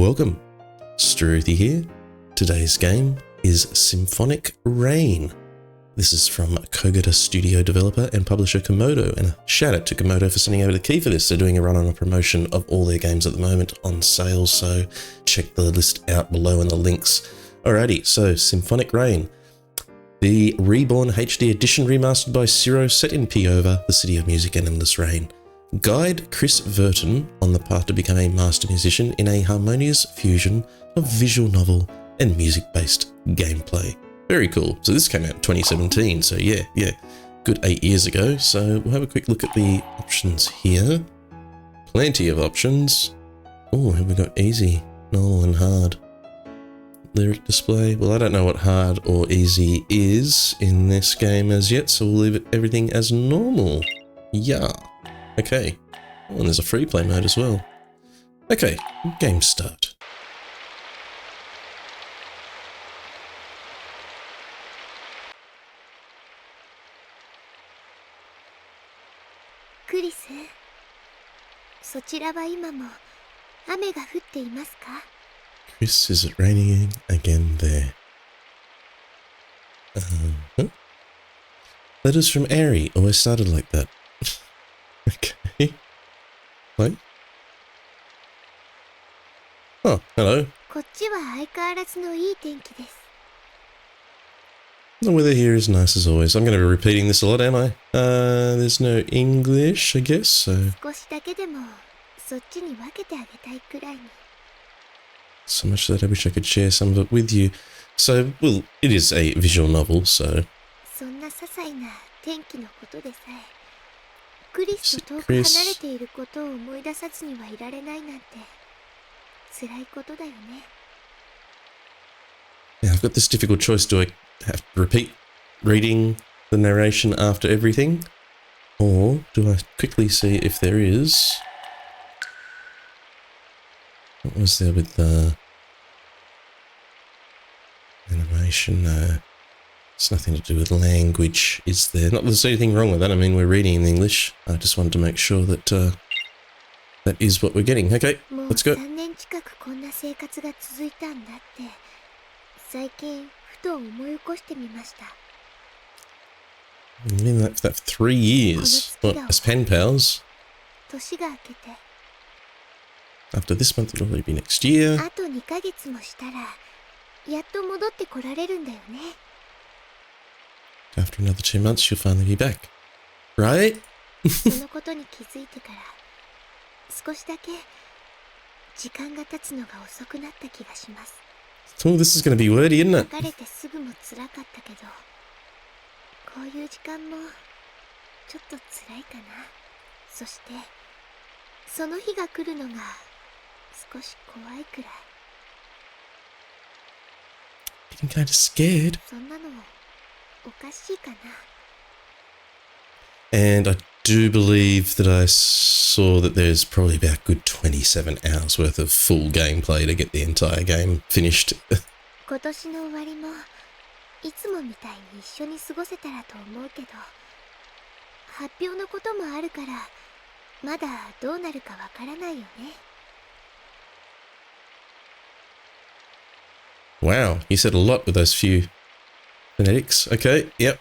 Welcome, Struthy here. Today's game is Symphonic Rain. This is from Kogata studio developer and publisher Komodo, and a shout out to Komodo for sending over the key for this. They're doing a run on a promotion of all their games at the moment on sale, so check the list out below in the links. Alrighty, so Symphonic Rain. The Reborn HD edition remastered by Siro, set in Piova, the city of music and endless rain. Guide Chris Vertin on the path to become a master musician in a harmonious fusion of visual novel and music-based gameplay. Very cool. So this came out in 2017, so yeah, good 8 years ago. So we'll have a quick look at the options here. Plenty of options. Oh, have we got easy, normal and hard. Lyric display. Well, I don't know what hard or easy is in this game as yet, so we'll leave everything as normal. Yeah. Okay. Oh, and there's a free play mode as well. Okay, game start. Chris, そちらは今も雨が降っていますか? Chris, is it raining again there? Letters from Ari always started like that. Okay. What? Oh, hello. こっちは相変わらずのいい天気です。 The weather here is nice as always. I'm going to be repeating this a lot, am I? There's no English, I guess, so... 少しだけでもそっちに分けてあげたいくらいに。 So much that I wish I could share some of it with you. So, well, it is a visual novel, so... そんな些細な天気のことでさえ、クリスと遠く離れていることを思い出さずにはいられないなんて辛いことだよね。 Yeah, I've got this difficult choice. Do I have to repeat reading the narration after everything? Or do I quickly see if there is... What was there with the animation? No, it's nothing to do with language, is there? Not that there's anything wrong with that. I mean, we're reading in English. I just wanted to make sure that that is what we're getting. Okay, let's go. 3年近くこんな生活が続いたんだって最近ふと思い起こしてみました。 I mean that for 3 years. What, as pen pals? 年が明けて After this month, it'll only be next year. あと2ヶ月もしたらやっと戻ってこられるんだよね。 After another 2 months, you'll finally be back. Right? そのことに気づいてから少しだけ時間が経つのが遅くなった気がします。 Oh, this is going to be wordy, isn't it? 別れてすぐも辛かったけどこういう時間もちょっと辛いかな。そしてその日が来るのが少し怖いくらい。 Getting kind of scared. そんなのおかしいかな。 And I do believe that I saw that there's probably about good 27 hours worth of full gameplay to get the entire game finished. 今年の終わりもいつもみたいに一緒に過ごせたらと思うけど発表のこともあるからまだどうなるかわからないよね。 Wow, you said a lot with those few phonetics. Okay, yep.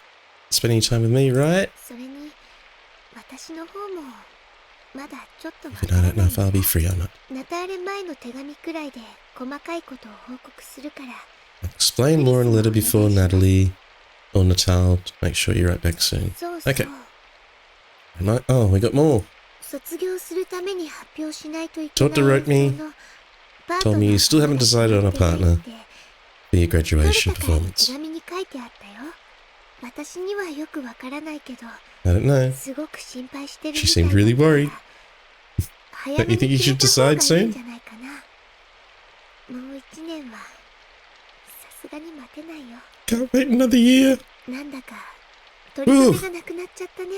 Spending time with me, right? それに私の方もまだちょっとわ Even から I ない don't know if I'll be free or not. ナターレ前の手紙くらいで細かいことを報告するから。 I'll explain more in a letter before Natalie or Natal to make sure you're right back soon. そうそう。 Okay. Oh, we got more. 卒業するために発表しないといけない。 Doctor wrote me, told me you still haven't decided on a partner for your graduation 手 performance. 紙に書いてあったよ。私にはよくわからないけど I don't know. すごく心配してるみ She たい seemed だから really worried. 早 Don't め you think に you 決 should めた方がい decide いん soon? じゃないかな。もう1年はさすがに待てないよ。 Can't wait another year. なんだか取り留めがなくなっちゃったね。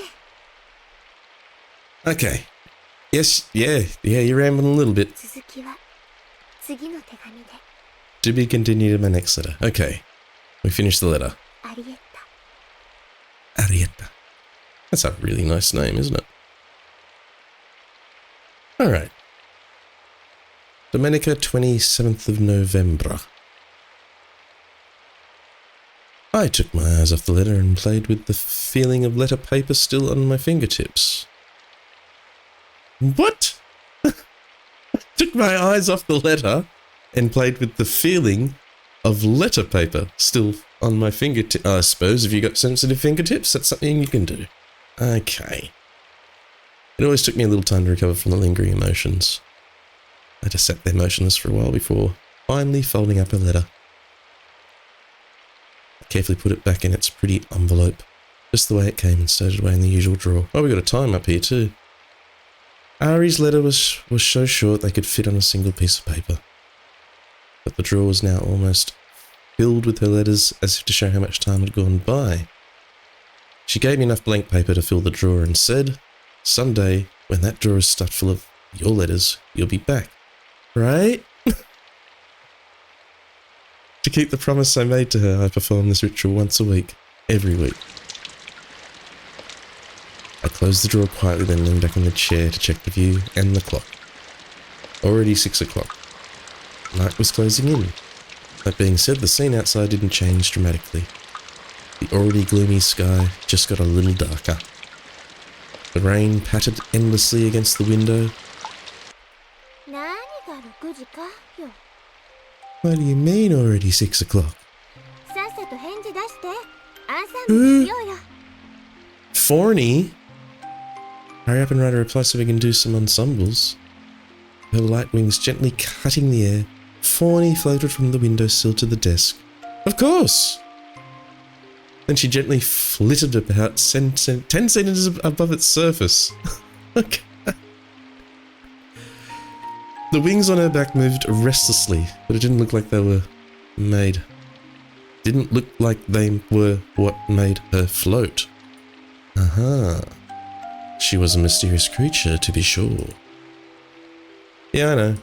Okay. Yes, yeah, you're rambling a little bit. 続きは次の手紙で。 To be continued in my next letter. Okay. We finished the letter. アリエッタ。 Arietta. That's a really nice name, isn't it? Alright. Domenica 27th of November. I took my eyes off the letter and played with the feeling of letter paper still on my fingertips. What? Took my eyes off the letter and played with the feeling of letter paper still on my fingertips. I suppose if you got sensitive fingertips, that's something you can do. Okay. It always took me a little time to recover from the lingering emotions. I just sat there motionless for a while before finally folding up a letter. I carefully put it back in its pretty envelope, just the way it came, and stowed it away in the usual drawer. Oh, we got a time up here too. Ari's letter was so short they could fit on a single piece of paper. But the drawer was now almost filled with her letters, as if to show how much time had gone by. She gave me enough blank paper to fill the drawer and said, "Someday, when that drawer is stuffed full of your letters, you'll be back. Right?" To keep the promise I made to her, I perform this ritual once a week, every week. I closed the drawer quietly, then leaned back on the chair to check the view and the clock. Already 6 o'clock. Night was closing in. That being said, the scene outside didn't change dramatically. The already gloomy sky just got a little darker. The rain pattered endlessly against the window. What do you mean already 6 o'clock? Forney? Hurry up and write a reply so we can do some ensembles. Her light wings gently cutting the air, Forney floated from the windowsill to the desk. Of course! Then she gently flitted about 10 centimeters above its surface. Okay. The wings on her back moved restlessly, but it didn't look like they were made. Didn't look like they were what made her float. Aha. She was a mysterious creature, to be sure. Yeah, I know.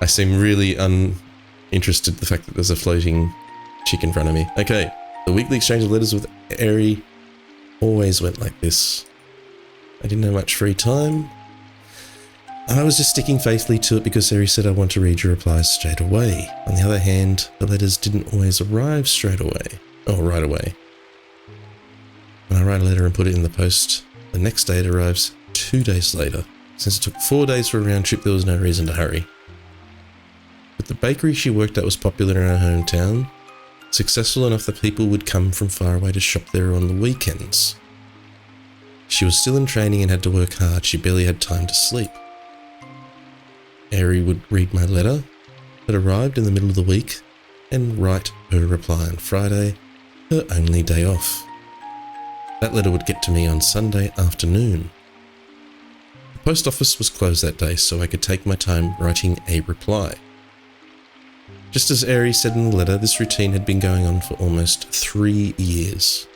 I seem really uninterested in the fact that there's a floating chick in front of me. Okay, the weekly exchange of letters with Eri always went like this. I didn't have much free time. I was just sticking faithfully to it because Eri said I want to read your replies straight away. On the other hand, the letters didn't always arrive straight away. Oh, right away. When I write a letter and put it in the post, the next day it arrives 2 days later. Since it took 4 days for a round trip, there was no reason to hurry. But the bakery she worked at was popular in her hometown, successful enough that people would come from far away to shop there on the weekends. She was still in training and had to work hard. She barely had time to sleep. Eri would read my letter that arrived in the middle of the week and write her reply on Friday, her only day off. That letter would get to me on Sunday afternoon. The post office was closed that day, so I could take my time writing a reply. Just as Eri said in the letter, this routine had been going on for almost 3 years.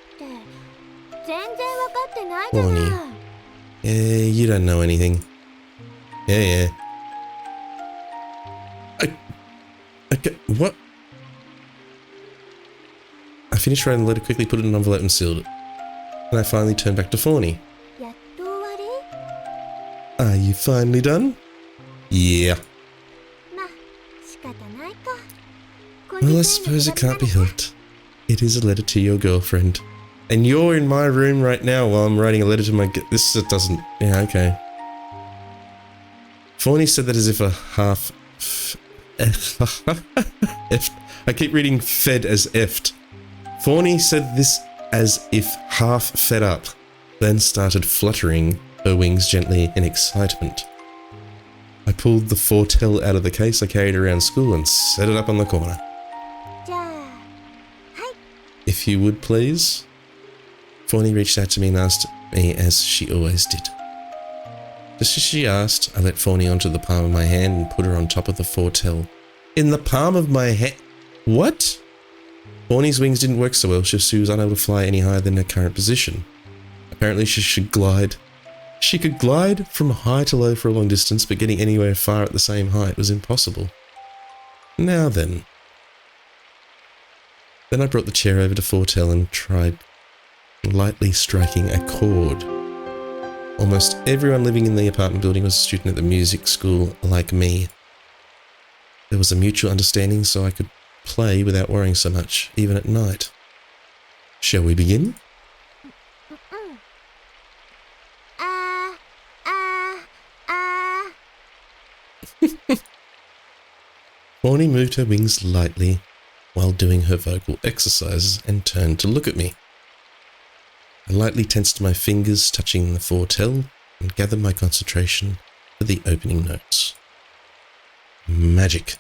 Horny. Yeah, you don't know anything. Yeah. Okay, what? I finished writing the letter quickly, put it in an envelope and sealed it. And I finally turned back to Forney. Are you finally done? Yeah. Well, I suppose it can't be helped. It is a letter to your girlfriend. And you're in my room right now while I'm writing a letter to my this doesn't... Yeah, okay. Forney said that as if a half... I keep reading fed as effed. Forney said this as if half fed up, then started fluttering her wings gently in excitement. I pulled the foretell out of the case I carried around school and set it up on the corner. If you would please. Forney reached out to me and asked me as she always did. Just as she asked, I let Forney onto the palm of my hand and put her on top of the foretell. In the palm of my hand? What? Forney's wings didn't work so well, so she was unable to fly any higher than her current position. Apparently she should glide. She could glide from high to low for a long distance, but getting anywhere far at the same height was impossible. Now then. Then I brought the chair over to foretell and tried lightly striking a chord Almost everyone living in the apartment building was a student at the music school like me. There was a mutual understanding so I could play without worrying so much, even at night. Shall we begin? Horny moved her wings lightly while doing her vocal exercises and turned to look at me. I lightly tensed my fingers, touching the foretell, and gathered my concentration for the opening notes. Magic.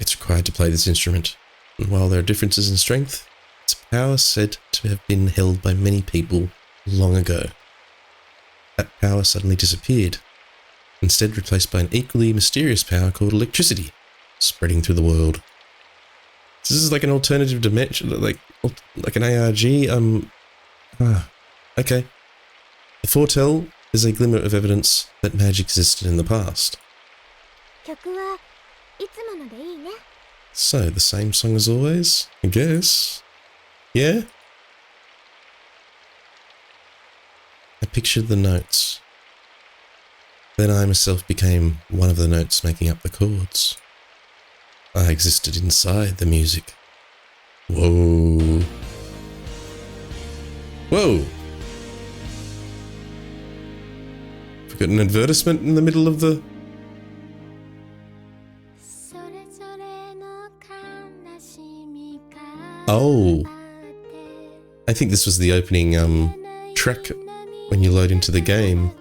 It's required to play this instrument, and while there are differences in strength, its power is said to have been held by many people long ago. That power suddenly disappeared, instead replaced by an equally mysterious power called electricity, spreading through the world. This is like an alternative dimension, like an ARG. Okay. The foretell is a glimmer of evidence that magic existed in the past. So, the same song as always, I guess. Yeah? I pictured the notes. Then I myself became one of the notes making up the chords. I existed inside the music. Whoa. Whoa! We've got an advertisement in the middle of the... Oh. I think this was the opening track when you load into the game.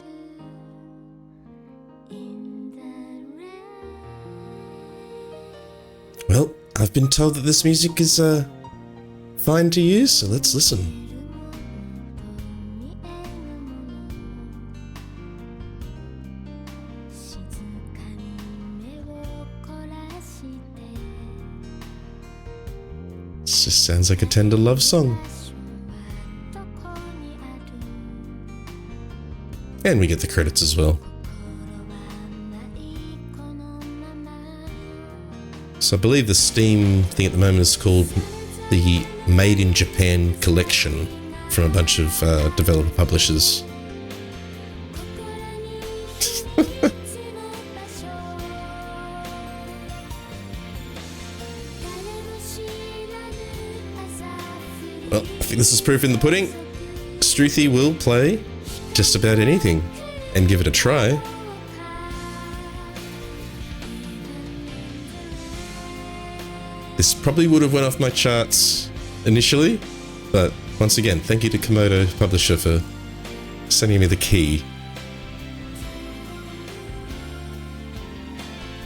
Well, I've been told that this music is fine to use, so let's listen. This just sounds like a tender love song. And we get the credits as well. So I believe the Steam thing at the moment is called the Made in Japan collection from a bunch of developer publishers. Well, I think this is proof in the pudding. Struthy will play just about anything and give it a try. This probably would have went off my charts initially, but once again, thank you to Komodo Publisher for sending me the key.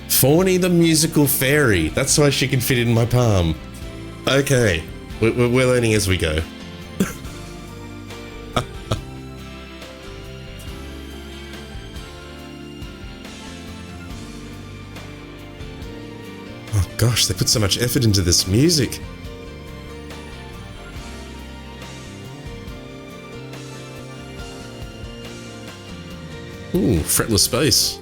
Fawny the musical fairy. That's why she can fit in my palm. Okay, we're learning as we go. Oh gosh, they put so much effort into this music. Ooh, fretless bass.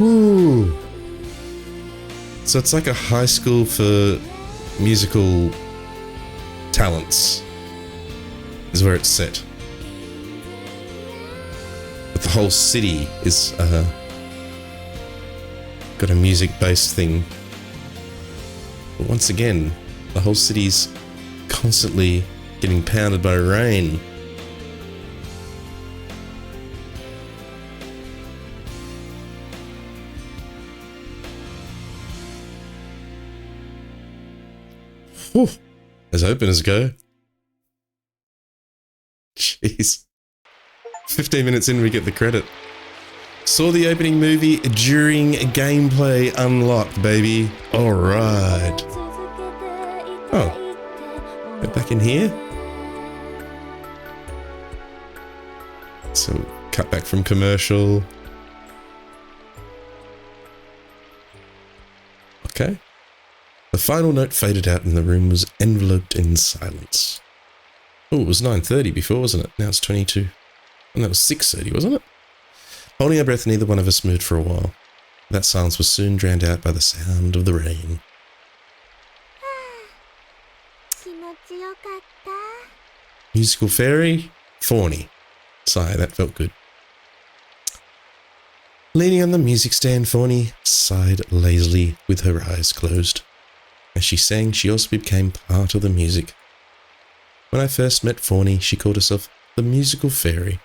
Ooh. So it's like a high school for musical talents is where it's set. But the whole city is got a music-based thing. But once again, the whole city's constantly getting pounded by rain. Whew. As openers go. Jeez. 15 minutes in, we get the credit. Saw the opening movie during gameplay unlocked, baby. Alright. Oh. Go back in here. So, cut back from commercial. Okay. The final note faded out and the room was enveloped in silence. Oh, it was 9:30 before, wasn't it? Now it's 22. And that was 6:30, wasn't it? Holding our breath, neither one of us moved for a while. That silence was soon drowned out by the sound of the rain. Musical fairy? Fawny. Sigh, that felt good. Leaning on the music stand, Fawny sighed lazily with her eyes closed. As she sang, she also became part of the music. When I first met Fawny, she called herself the musical fairy,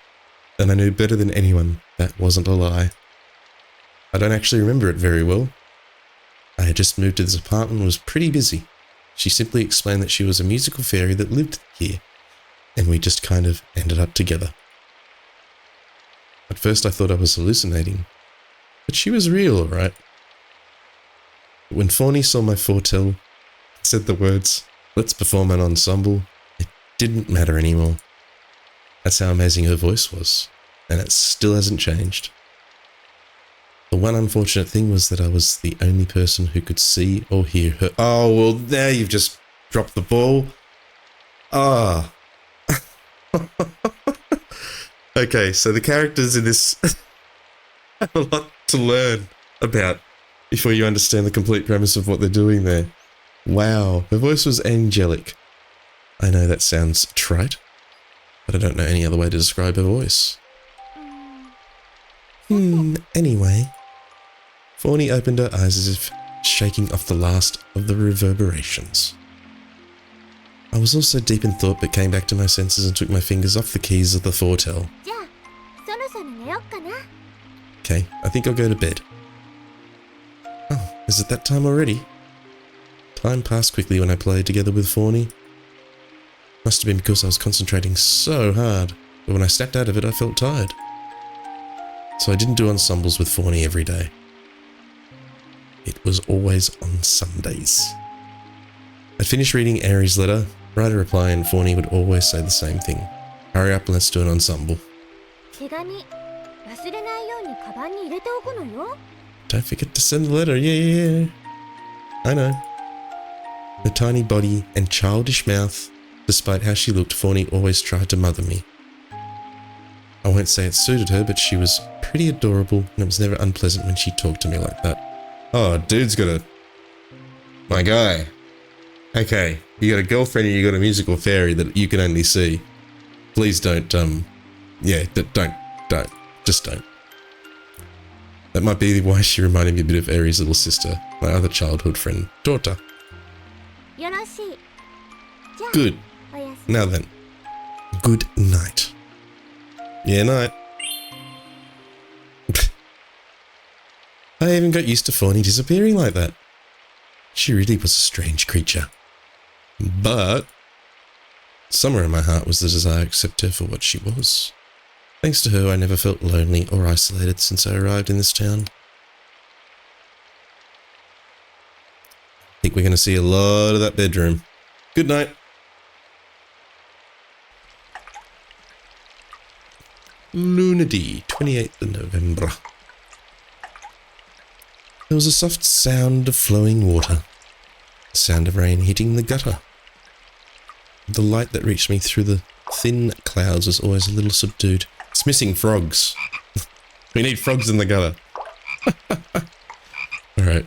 and I knew better than anyone that wasn't a lie. I don't actually remember it very well. I had just moved to this apartment and was pretty busy. She simply explained that she was a musical fairy that lived here, and we just kind of ended up together. At first I thought I was hallucinating, but she was real, alright. When Fawny saw my foretell and said the words, "Let's perform an ensemble," it didn't matter anymore. That's how amazing her voice was, and it still hasn't changed. The one unfortunate thing was that I was the only person who could see or hear her. Oh, well, now you've just dropped the ball. Ah. Okay, so the characters in this have a lot to learn about before you understand the complete premise of what they're doing there. Wow, her voice was angelic. I know that sounds trite, but I don't know any other way to describe her voice. Anyway. Fawny opened her eyes as if shaking off the last of the reverberations. I was also deep in thought but came back to my senses and took my fingers off the keys of the foretell. Okay, I think I'll go to bed. Oh, is it that time already? Time passed quickly when I played together with Fawny. Must have been because I was concentrating so hard, but when I snapped out of it I felt tired. So I didn't do ensembles with Fawny every day. It was always on Sundays. I'd finish reading Aries' letter, write a reply, and Fawny would always say the same thing. Hurry up and let's do an ensemble. Don't forget to send the letter, yeah. I know. Her tiny body and childish mouth, despite how she looked, Fawny always tried to mother me. I won't say it suited her, but she was pretty adorable, and it was never unpleasant when she talked to me like that. Oh, dude's got a... My guy. Okay, you got a girlfriend and you got a musical fairy that you can only see. Please don't, don't. Just don't. That might be why she reminded me a bit of Aries' little sister, my other childhood friend, Daughter. Good. Now then. Good night. Yeah, night. I even got used to Fawny disappearing like that. She really was a strange creature. But somewhere in my heart was the desire to accept her for what she was. Thanks to her, I never felt lonely or isolated since I arrived in this town. I think we're going to see a lot of that bedroom. Good night. Lunady, 28th of November. There was a soft sound of flowing water, the sound of rain hitting the gutter. The light that reached me through the thin clouds was always a little subdued. It's missing frogs. We need frogs in the gutter. Alright.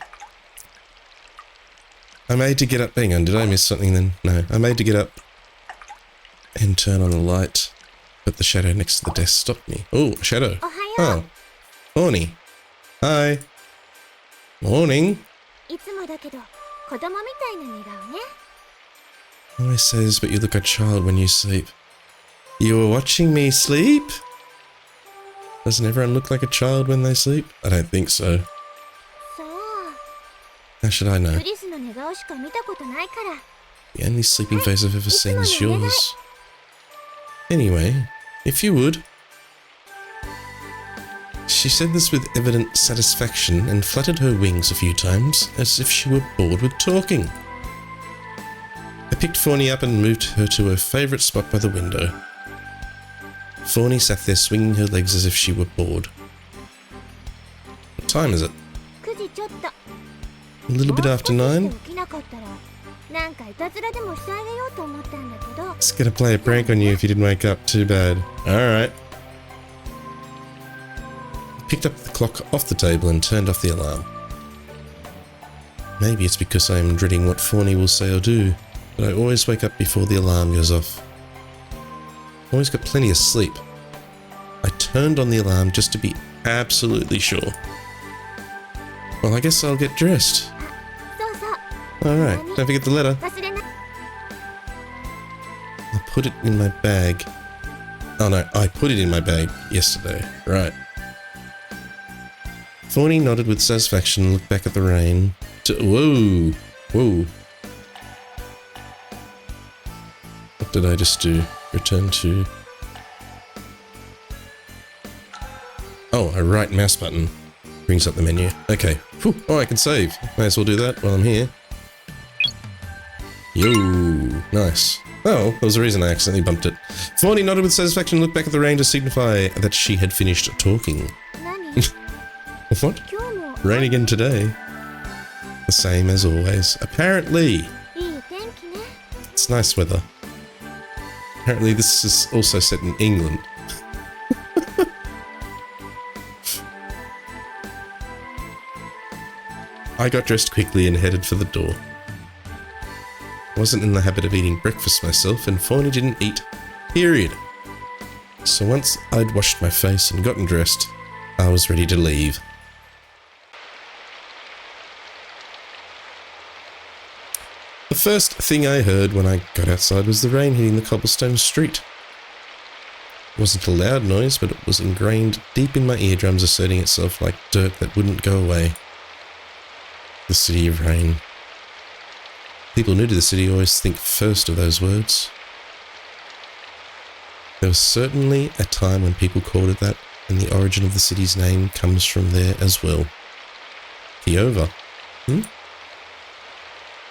I made to get up. Hang on, did I miss something then? No, I made to get up and turn on the light, but the shadow next to the desk stopped me. Oh, a shadow. Oh, Fawny. Hi. Morning. Always says, but you look a child when you sleep. You were watching me sleep? Doesn't everyone look like a child when they sleep? I don't think so. How should I know? The only sleeping face I've ever seen is yours. Anyway, if you would. She said this with evident satisfaction and fluttered her wings a few times, as if she were bored with talking. I picked Fawny up and moved her to her favourite spot by the window. Fawny sat there swinging her legs as if she were bored. What time is it? A little bit after 9? It's gonna play a prank on you if you didn't wake up. Too bad. Alright. Picked up the clock off the table and turned off the alarm. Maybe it's because I am dreading what Fawny will say or do, but I always wake up before the alarm goes off. Always got plenty of sleep. I turned on the alarm just to be absolutely sure. Well, I guess I'll get dressed. Alright, don't forget the letter. I'll put it in my bag. Oh no, I put it in my bag yesterday. Right. Fawny nodded with satisfaction and looked back at the rain. Whoa! Whoa. What did I just do? Return to... Oh, a right mouse button brings up the menu. Okay. Whew. Oh, I can save. May as well do that while I'm here. Yo, nice. Oh, there was a reason I accidentally bumped it. Fawny nodded with satisfaction and looked back at the rain to signify that she had finished talking. What? Rain again today? The same as always. Apparently. It's nice weather. Apparently this is also set in England. I got dressed quickly and headed for the door. I wasn't in the habit of eating breakfast myself, and Fawny didn't eat, period. So once I'd washed my face and gotten dressed, I was ready to leave. The first thing I heard when I got outside was the rain hitting the cobblestone street. It wasn't a loud noise, but it was ingrained deep in my eardrums, asserting itself like dirt that wouldn't go away. The city of rain. People new to the city always think first of those words. There was certainly a time when people called it that, and the origin of the city's name comes from there as well. Piova.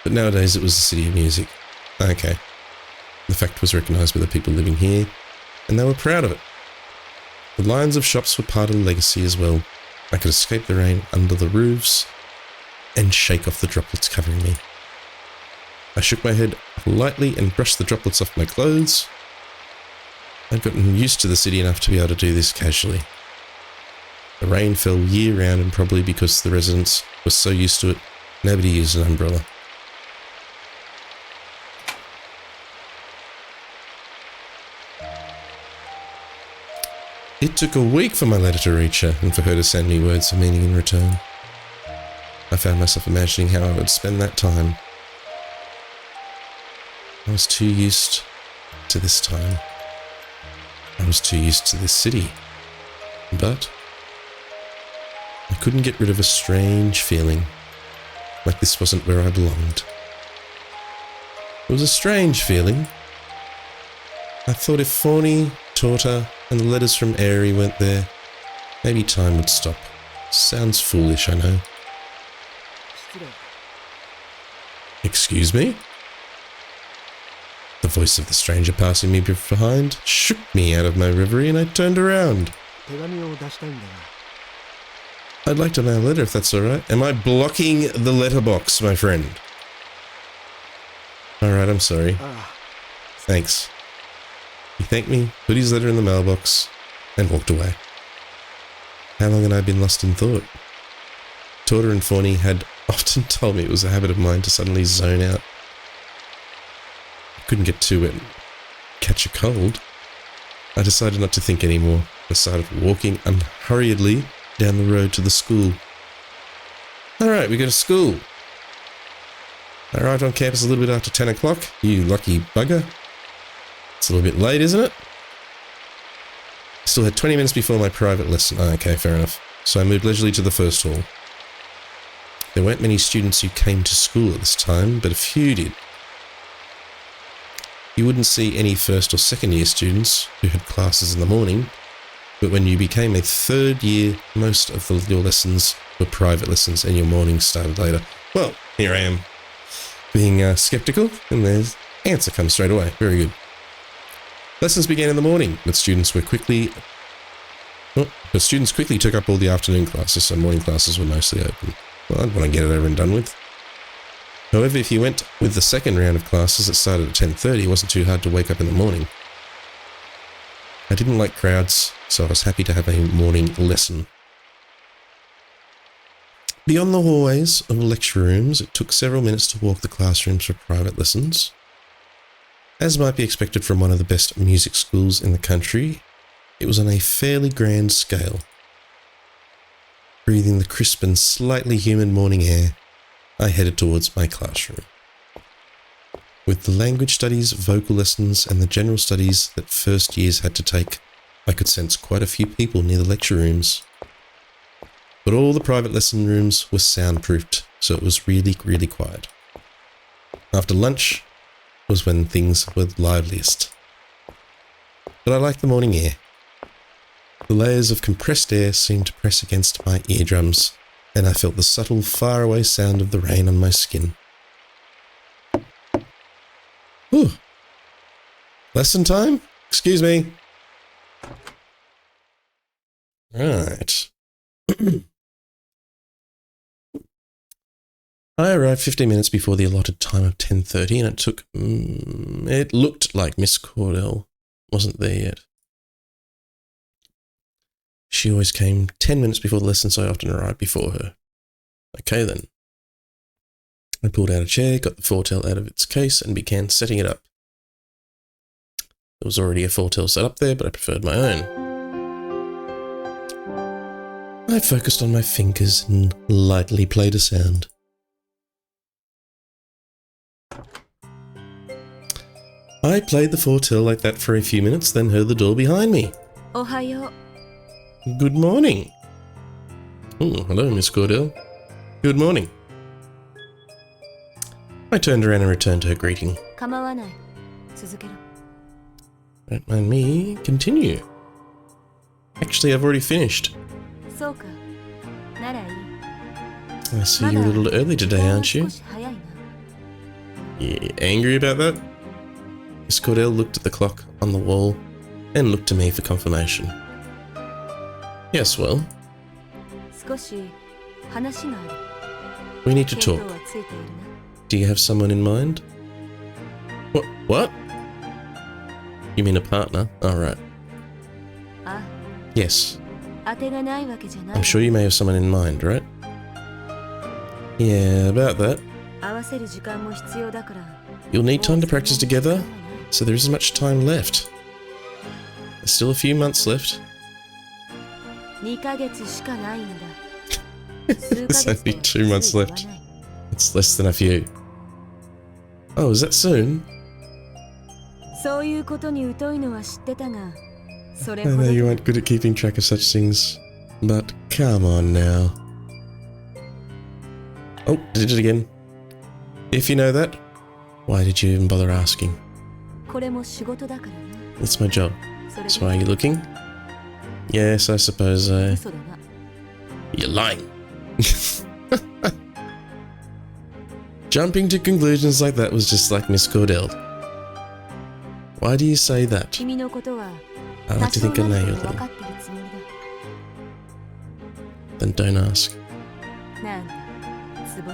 But nowadays it was the city of music. Okay. The fact was recognised by the people living here, and they were proud of it. The lines of shops were part of the legacy as well. I could escape the rain under the roofs and shake off the droplets covering me. I shook my head lightly and brushed the droplets off my clothes. I'd gotten used to the city enough to be able to do this casually. The rain fell year-round, and probably because the residents were so used to it, nobody used an umbrella. It took a week for my letter to reach her, and for her to send me words of meaning in return. I found myself imagining how I would spend that time. I was too used to this time. I was too used to this city. But I couldn't get rid of a strange feeling, like this wasn't where I belonged. It was a strange feeling. I thought if Fawny, Torta, and the letters from Airy went there, maybe time would stop. Sounds foolish, I know. Excuse me? The voice of the stranger passing me behind shook me out of my reverie, and I turned around. I'd like to mail a letter if that's alright. Am I blocking the letterbox, my friend? Alright, I'm sorry. Thanks. He thanked me, put his letter in the mailbox, and walked away. How long had I been lost in thought? Torta and Fawny had often told me it was a habit of mine to suddenly zone out. I couldn't get too wet and catch a cold. I decided not to think anymore. I started walking unhurriedly down the road to the school. Alright, we go to school. I arrived on campus a little bit after 10 o'clock. You lucky bugger. It's a little bit late, isn't it? I still had 20 minutes before my private lesson. Oh, okay, fair enough. So I moved leisurely to the first hall. There weren't many students who came to school at this time, but a few did. You wouldn't see any first or second year students who had classes in the morning, but when you became a third year, most of your lessons were private lessons and your mornings started later. Well, here I am, being skeptical, and the answer comes straight away. Very good. Lessons began in the morning, but students quickly took up all the afternoon classes, so morning classes were mostly open. Well, I'd want to get it over and done with. However, if you went with the second round of classes that started at 10:30, it wasn't too hard to wake up in the morning. I didn't like crowds, so I was happy to have a morning lesson. Beyond the hallways of lecture rooms, it took several minutes to walk the classrooms for private lessons. As might be expected from one of the best music schools in the country, it was on a fairly grand scale. Breathing the crisp and slightly humid morning air, I headed towards my classroom. With the language studies, vocal lessons, and the general studies that first years had to take, I could sense quite a few people near the lecture rooms. But all the private lesson rooms were soundproofed, so it was really, really quiet. After lunch was when things were liveliest. But I liked the morning air. The layers of compressed air seemed to press against my eardrums, and I felt the subtle, faraway sound of the rain on my skin. Whew. Lesson time? Excuse me. Right. I arrived 15 minutes before the allotted time of 10:30, and it looked like Miss Cordell wasn't there yet. She always came 10 minutes before the lesson, so I often arrived before her. Okay then. I pulled out a chair, got the foretell out of its case, and began setting it up. There was already a foretell set up there, but I preferred my own. I focused on my fingers and lightly played a sound. I played the foretell like that for a few minutes, then heard the door behind me. Ohayo. Good morning. Oh, hello, Miss Cordell. Good morning. I turned around and returned to her greeting. Don't mind me. Continue. Actually, I've already finished. I see you're a little early today, aren't you? You angry about that? Miss Cordell looked at the clock on the wall and looked to me for confirmation. Yes, well. We need to talk. Do you have someone in mind? What? You mean a partner? Alright. Yes. I'm sure you may have someone in mind, right? Yeah, about that. You'll need time to practice together, so there isn't much time left. There's still a few months left. There's only 2 months left. It's less than a few. Oh, is that soon? I know you aren't good at keeping track of such things, but come on now. Oh, did it again. If you know that, why did you even bother asking? It's my job. So are you looking? Yes, I suppose You're lying. Jumping to conclusions like that was just like Miss Cordell. Why do you say that? I like to think I know you a little. Then don't ask.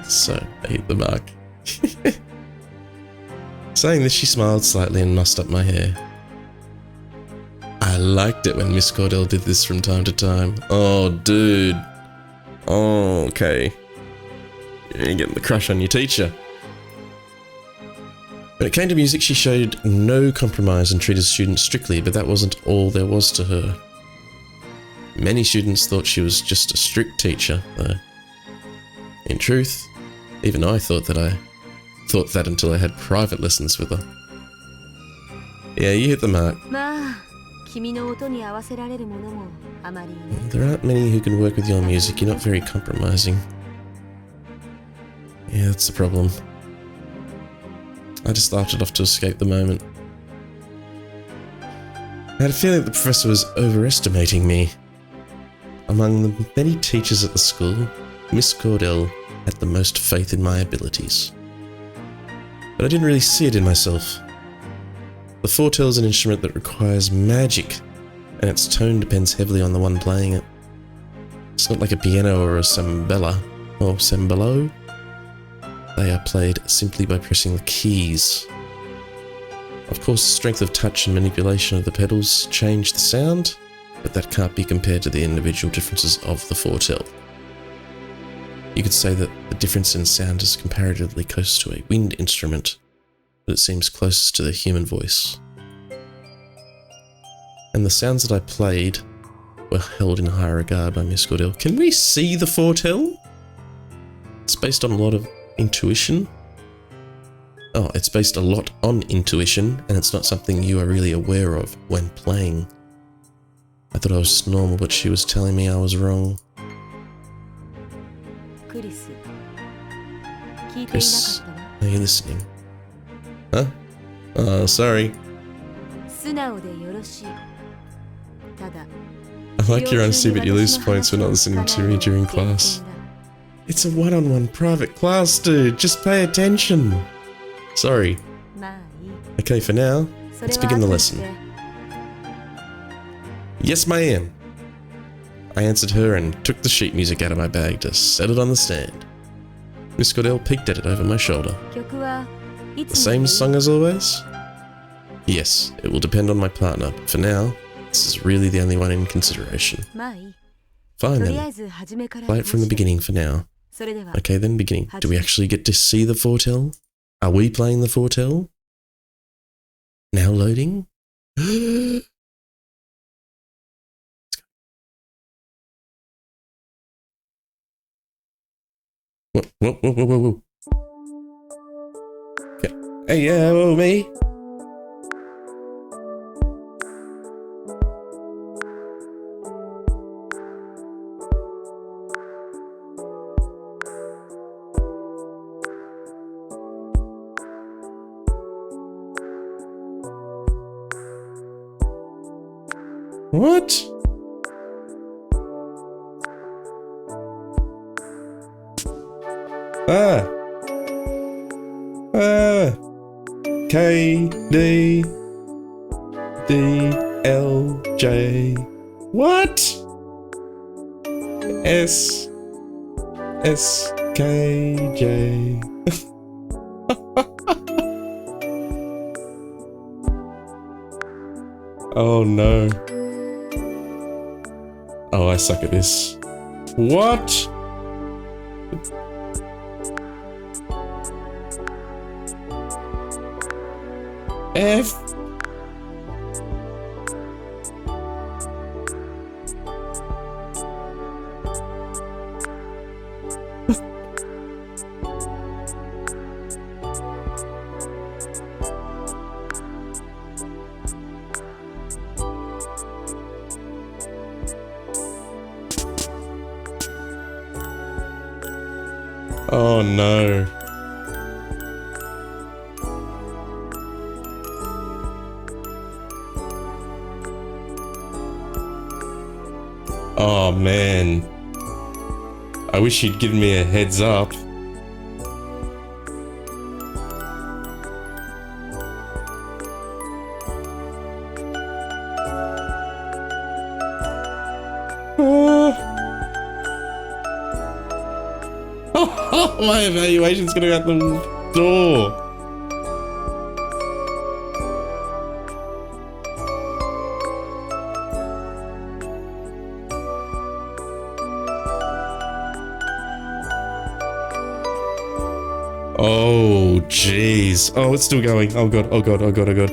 So, I hit the mark. Saying this, she smiled slightly and mussed up my hair. I liked it when Miss Cordell did this from time to time. Oh, dude. Oh, okay. You're getting the crush on your teacher. When it came to music, she showed no compromise and treated students strictly, but that wasn't all there was to her. Many students thought she was just a strict teacher, though. In truth, even I thought that until I had private lessons with her. Yeah, you hit the mark. There aren't many who can work with your music. You're not very compromising. Yeah, that's the problem. I just laughed it off to escape the moment. I had a feeling that the professor was overestimating me. Among the many teachers at the school, Miss Cordell had the most faith in my abilities. But I didn't really see it in myself. The foretell is an instrument that requires magic, and its tone depends heavily on the one playing it. It's not like a piano or a sembella, or sembello. They are played simply by pressing the keys. Of course, the strength of touch and manipulation of the pedals change the sound, but that can't be compared to the individual differences of the foretell. You could say that the difference in sound is comparatively close to a wind instrument, but it seems closest to the human voice. And the sounds that I played were held in high regard by Miss Cordell. Can we see the foretell? It's based on a lot of intuition. Oh, it's based a lot on intuition, and it's not something you are really aware of when playing. I thought I was just normal, but she was telling me I was wrong. Chris, are you listening? Huh? Oh, sorry. I like your honesty, but you lose points for not listening to me during class. It's a one-on-one private class, dude. Just pay attention. Sorry. Okay, for now, let's begin the lesson. Yes, ma'am. I answered her and took the sheet music out of my bag to set it on the stand. Miss Cordell peeked at it over my shoulder. The same song as always? Yes, it will depend on my partner, but for now, this is really the only one in consideration. Fine then. Play it from the beginning for now. Okay then, beginning. Do we actually get to see the foretell? Are we playing the foretell? Now loading? Whoa. Okay. Hey, yeah, me. What? K, D, D, L, J. What? S, S, K, J. Oh no. Oh, I suck at this. What? F. Oh no. Oh man. I wish you'd given me a heads up. My evaluation's gonna go out the door. Oh, jeez. Oh, it's still going. Oh god, oh god, oh god, oh god.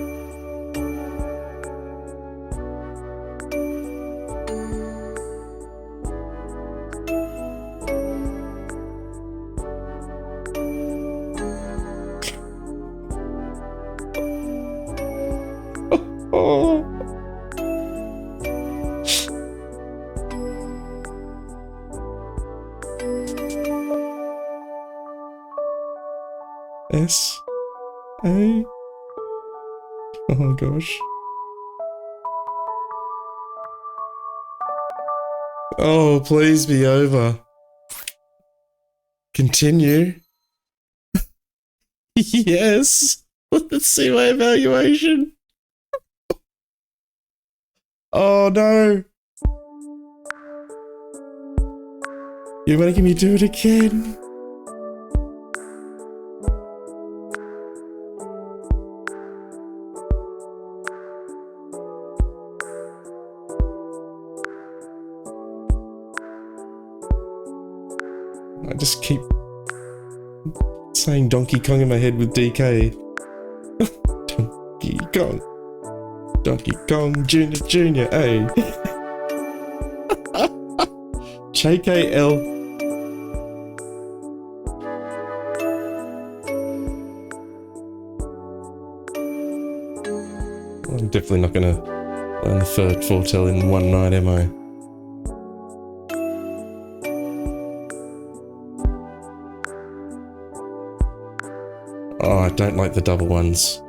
S A. Oh gosh. Oh, please be over. Continue. Yes. Let's see my evaluation. Oh no. You're making me do it again. I just keep saying Donkey Kong in my head with DK. Donkey Kong. Donkey Kong Jr. A. JKL. I'm definitely not gonna learn the third foretell in one night, am I? Oh, I don't like the double ones.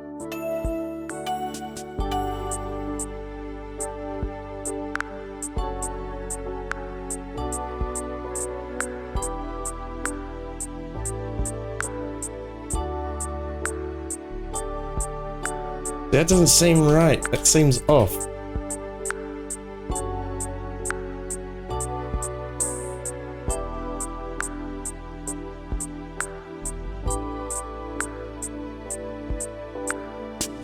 That doesn't seem right. That seems off.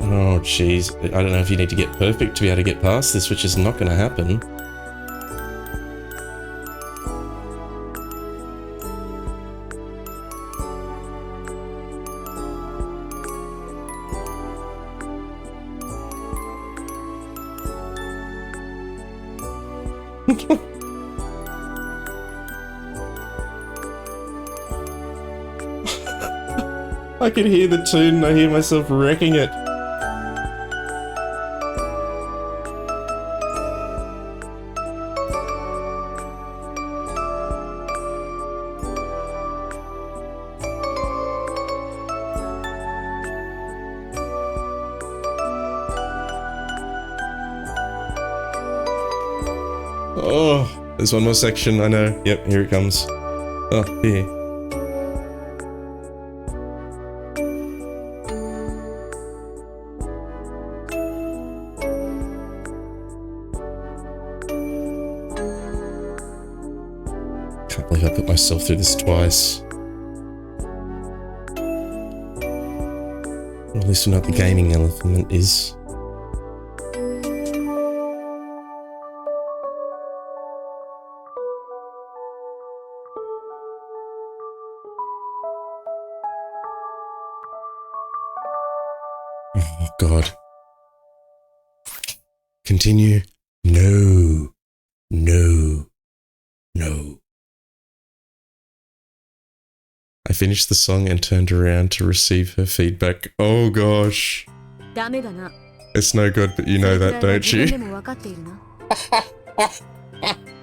Oh, jeez. I don't know if you need to get perfect to be able to get past this, which is not going to happen. I can hear the tune and I hear myself wrecking it. Oh, there's one more section, I know. Yep, here it comes. Oh, here. Can't believe I put myself through this twice. Well, at least we know what the gaming element is. Oh, God. Continue. No. No. No. I finished the song and turned around to receive her feedback. Oh, gosh. It's no good, but you know that, don't you?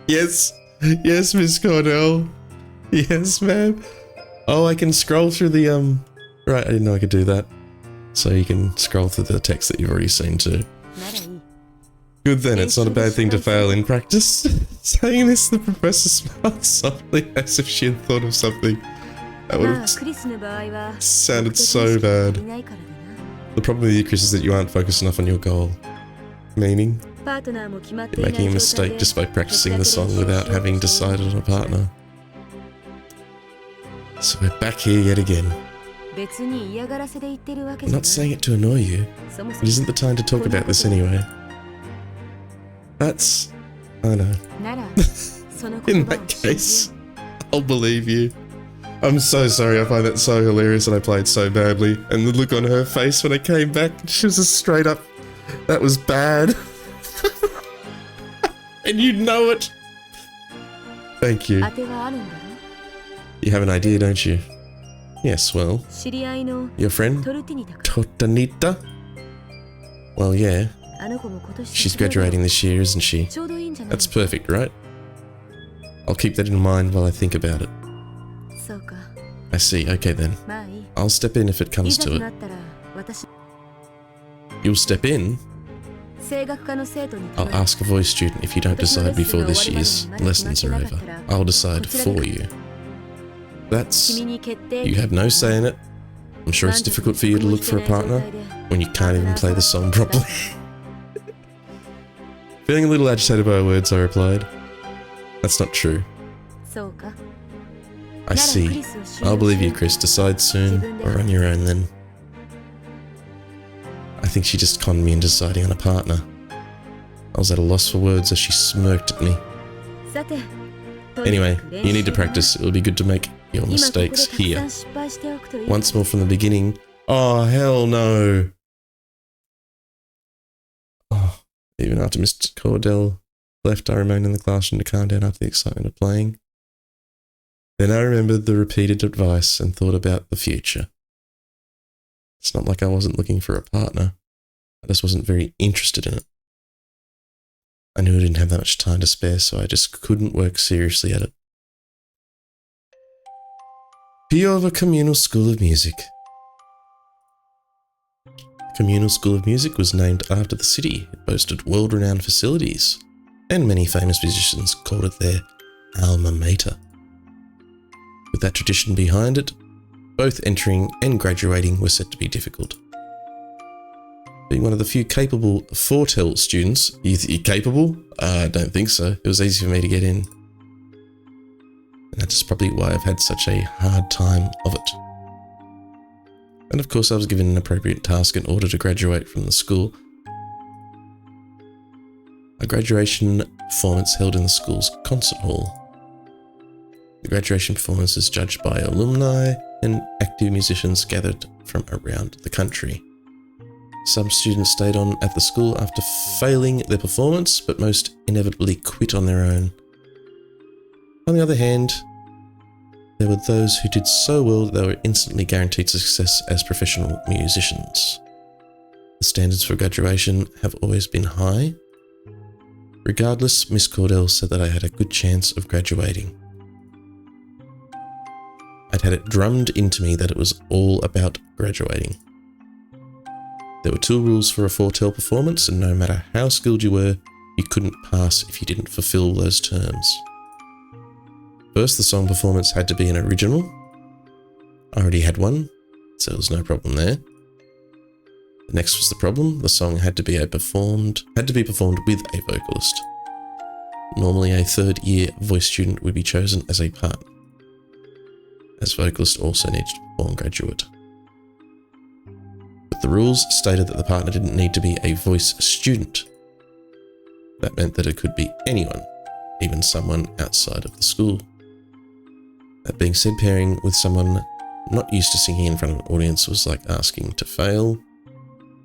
Yes. Yes, Miss Cornell. Yes, ma'am. Oh, I can scroll through the, Right, I didn't know I could do that. So you can scroll through the text that you've already seen too. Good then, it's not a bad thing to fail in practice. Saying this, the professor smiled softly as if she had thought of something. That would have sounded so bad. The problem with you, Chris, is that you aren't focused enough on your goal. Meaning, you're making a mistake just by practicing the song without having decided on a partner. So we're back here yet again. I'm not saying it to annoy you. It isn't the time to talk about this anyway. That's... I know. In that case, I'll believe you. I'm so sorry, I find that so hilarious and I played so badly. And the look on her face when I came back, she was just straight up, that was bad. And you know it. Thank you. You have an idea, don't you? Yes, well, your friend, Totanita? Well, yeah. She's graduating this year, isn't she? That's perfect, right? I'll keep that in mind while I think about it. I see, okay then. I'll step in if it comes to it. You'll step in? I'll ask a voice student if you don't decide before this year's lessons are over. I'll decide for you. That's... You have no say in it. I'm sure it's difficult for you to look for a partner when you can't even play the song properly. Feeling a little agitated by her words, I replied. That's not true. I see. I'll believe you, Chris. Decide soon, or on your own then. I think she just conned me into deciding on a partner. I was at a loss for words as she smirked at me. Anyway, you need to practice. It'll be good to make your mistakes here. Once more from the beginning. Oh, hell no. Oh, even after Mr. Cordell left, I remained in the classroom to calm down after the excitement of playing. Then I remembered the repeated advice and thought about the future. It's not like I wasn't looking for a partner. I just wasn't very interested in it. I knew I didn't have that much time to spare, so I just couldn't work seriously at it. Piova Communal School of Music. The Communal School of Music was named after the city. It boasted world-renowned facilities, and many famous musicians called it their alma mater. With that tradition behind it, both entering and graduating were said to be difficult. Being one of the few capable Fortell students, you're capable? I don't think so. It was easy for me to get in. And that's probably why I've had such a hard time of it. And of course I was given an appropriate task in order to graduate from the school. A graduation performance held in the school's concert hall. The graduation performance is judged by alumni and active musicians gathered from around the country. Some students stayed on at the school after failing their performance, but most inevitably quit on their own. On the other hand, there were those who did so well that they were instantly guaranteed success as professional musicians. The standards for graduation have always been high. Regardless, Miss Cordell said that I had a good chance of graduating. I'd had it drummed into me that it was all about graduating. There were 2 rules for a Fortell performance, and no matter how skilled you were, you couldn't pass if you didn't fulfill those terms. First, the song performance had to be an original. I already had one, so there was no problem there. The next was the problem. The song had to be performed with a vocalist. Normally, a 3rd-year voice student would be chosen as a partner, as vocalist also needs to perform graduate. But the rules stated that the partner didn't need to be a voice student. That meant that it could be anyone, even someone outside of the school. That being said, pairing with someone not used to singing in front of an audience was like asking to fail,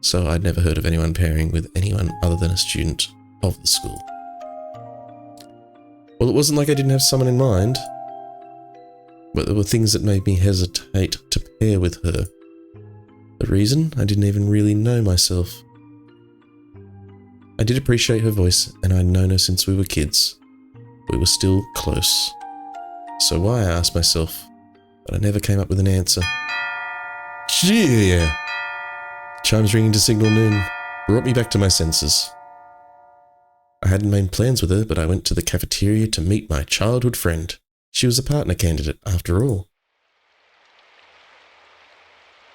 so I'd never heard of anyone pairing with anyone other than a student of the school. Well, it wasn't like I didn't have someone in mind, but there were things that made me hesitate to pair with her. The reason? I didn't even really know myself. I did appreciate her voice, and I'd known her since we were kids. We were still close. So why, I asked myself, but I never came up with an answer. Yeah! Chimes ringing to signal noon brought me back to my senses. I hadn't made plans with her, but I went to the cafeteria to meet my childhood friend. She was a partner candidate, after all.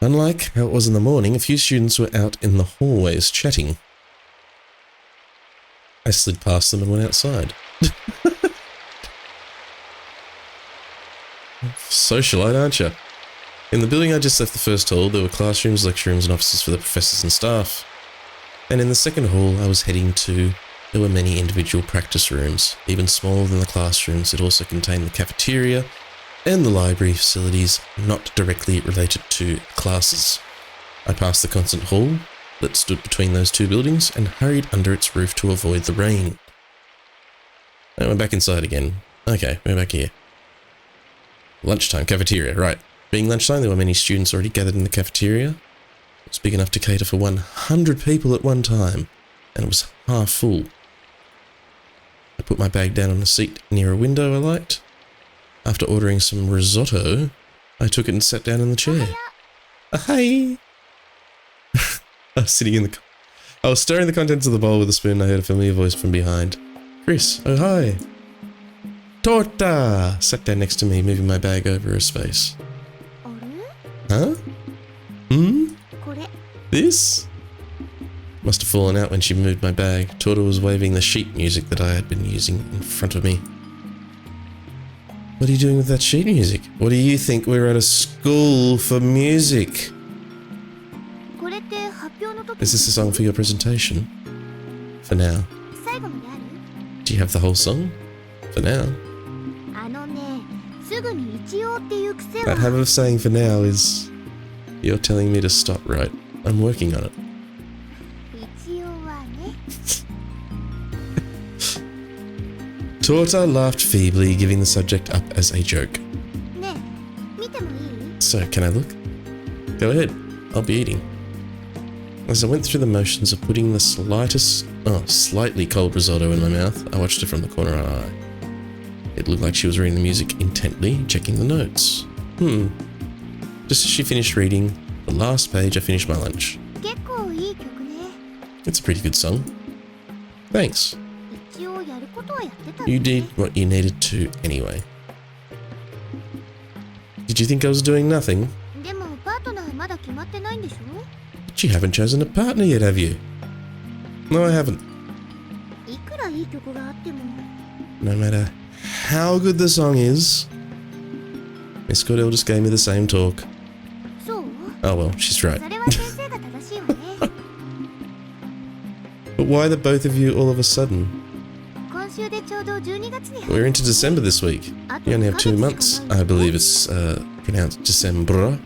Unlike how it was in the morning, a few students were out in the hallways chatting. I slid past them and went outside. Socialite, aren't you? In the building I just left the first hall, there were classrooms, lecture rooms and offices for the professors and staff. And in the second hall I was heading to, there were many individual practice rooms. Even smaller than the classrooms, it also contained the cafeteria and the library facilities not directly related to classes. I passed the concert hall that stood between those 2 buildings and hurried under its roof to avoid the rain. I went back inside again. Okay, we're back here. Lunchtime, cafeteria, right. Being lunchtime, there were many students already gathered in the cafeteria. It was big enough to cater for 100 people at one time, and it was half full. I put my bag down on a seat near a window I liked. After ordering some risotto, I took it and sat down in the chair. Hi! I was stirring the contents of the bowl with a spoon. I heard a familiar voice from behind. Chris, oh hi! Torta! Sat down next to me, moving my bag over her space. Huh? This? Must have fallen out when she moved my bag. Torta was waving the sheet music that I had been using in front of me. What are you doing with that sheet music? What do you think? We're at a school for music. Is this a song for your presentation? For now. Do you have the whole song? For now. That habit of saying for now is... You're telling me to stop, right? I'm working on it. Torta laughed feebly, giving the subject up as a joke. So, can I look? Go ahead. I'll be eating. As I went through the motions of putting the slightly cold risotto in my mouth, I watched her from the corner of my eye. It looked like she was reading the music intently, checking the notes. Just as she finished reading the last page, I finished my lunch. It's a pretty good song. Thanks. You did what you needed to anyway. Did you think I was doing nothing? But you haven't chosen a partner yet, have you? No, I haven't. No matter how good the song is, Miss Cordell just gave me the same talk. Oh well, she's right. But why the both of you all of a sudden? We're into December this week. You only have 2 months. I believe it's pronounced December.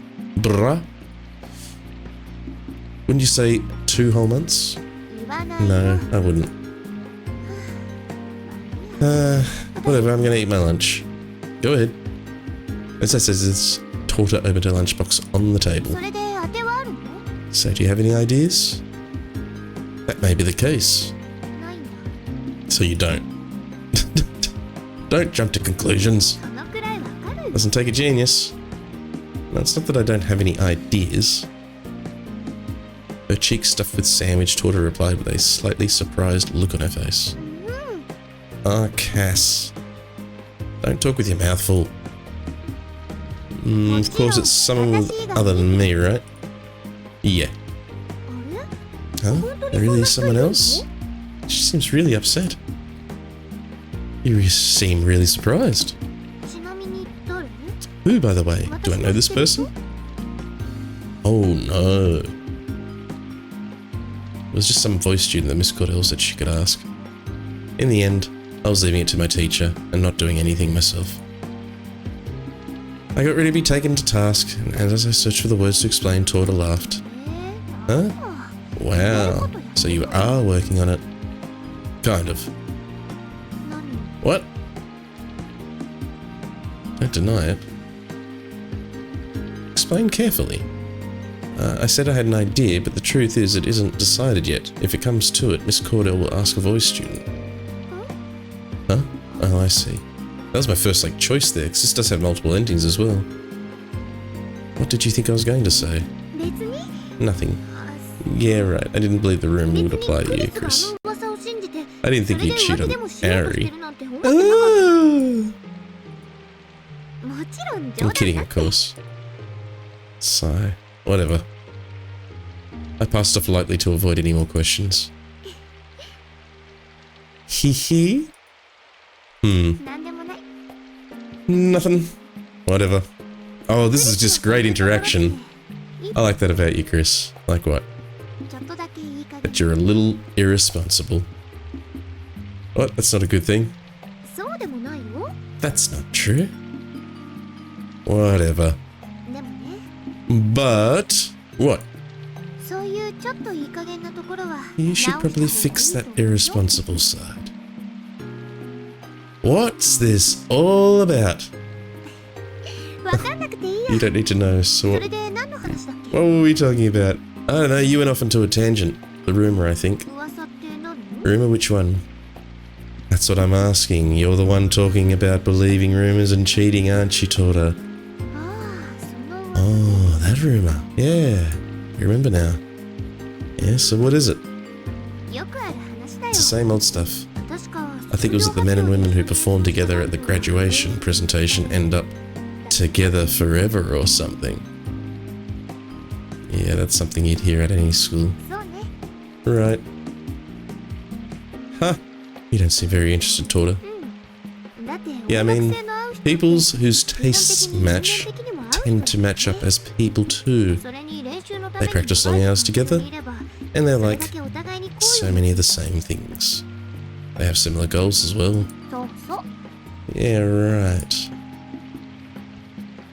Wouldn't you say 2 whole months? No, I wouldn't. Whatever, I'm gonna eat my lunch. Go ahead. As I says, it's Torta opened her lunchbox on the table. So do you have any ideas? That may be the case. So you don't. Don't jump to conclusions. Doesn't take a genius. No, it's not that I don't have any ideas. Her cheeks stuffed with sandwich, Torta replied with a slightly surprised look on her face. Ah, Cass. Don't talk with your mouth full. Of course it's someone other than me, right? Yeah. Huh? There really is someone else? She seems really upset. You seem really surprised. Who, by the way? Do I know this person? Oh no. It was just some voice student that Miss Cordell said she could ask. In the end, I was leaving it to my teacher and not doing anything myself. I got ready to be taken to task, and as I searched for the words to explain, Torta laughed. Huh? Wow, so you are working on it. Kind of. What? Don't deny it. Explain carefully. I said I had an idea, but the truth is it isn't decided yet. If it comes to it, Miss Cordell will ask a voice student. Huh? Oh, I see. That was my first, choice there, because this does have multiple endings as well. What did you think I was going to say? Nothing. Yeah, right. I didn't believe the rumor would apply to you, Chris. I didn't think you'd cheat on Ari. Oh! I'm kidding, of course. Sigh. Whatever. I passed off lightly to avoid any more questions. Hee hee? Nothing. Whatever. Oh, this is just great interaction. I like that about you, Chris. Like what? That you're a little irresponsible. What? That's not a good thing. That's not true. Whatever. But... what? You should probably fix that irresponsible side. What's this all about? You don't need to know, so... what were we talking about? I don't know, you went off into a tangent. The rumour, I think. Rumour? Which one? That's what I'm asking. You're the one talking about believing rumours and cheating, aren't you, Torta? Oh, that rumour. Yeah, I remember now. Yeah, so what is it? It's the same old stuff. I think it was that the men and women who performed together at the graduation presentation end up together forever or something. Yeah, that's something you'd hear at any school. Right. Huh. You don't seem very interested, Torta. Yeah, I mean, peoples whose tastes match tend to match up as people too. They practice long hours together, and they're like so many of the same things. They have similar goals as well. Yeah, right.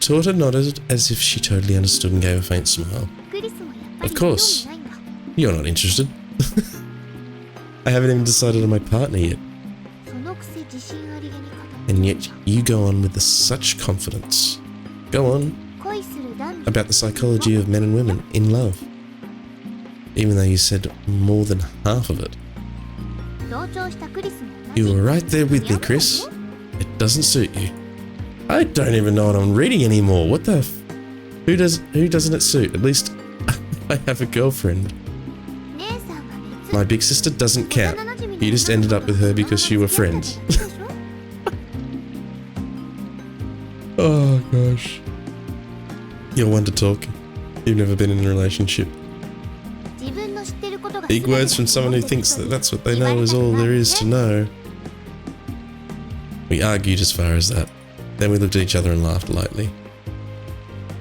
Torta nodded as if she totally understood and gave a faint smile. Of course. You're not interested. I haven't even decided on my partner yet. And yet you go on with such confidence. Go on. About the psychology of men and women in love. Even though you said more than half of it. You were right there with me, Chris. It doesn't suit you. I don't even know what I'm reading anymore. What the Who doesn't it suit? At least I have a girlfriend. My big sister doesn't count. You just ended up with her because you were friends. Oh gosh. You're one to talk. You've never been in a relationship. Big words from someone who thinks that that's what they know is all there is to know. We argued as far as that. Then we looked at each other and laughed lightly.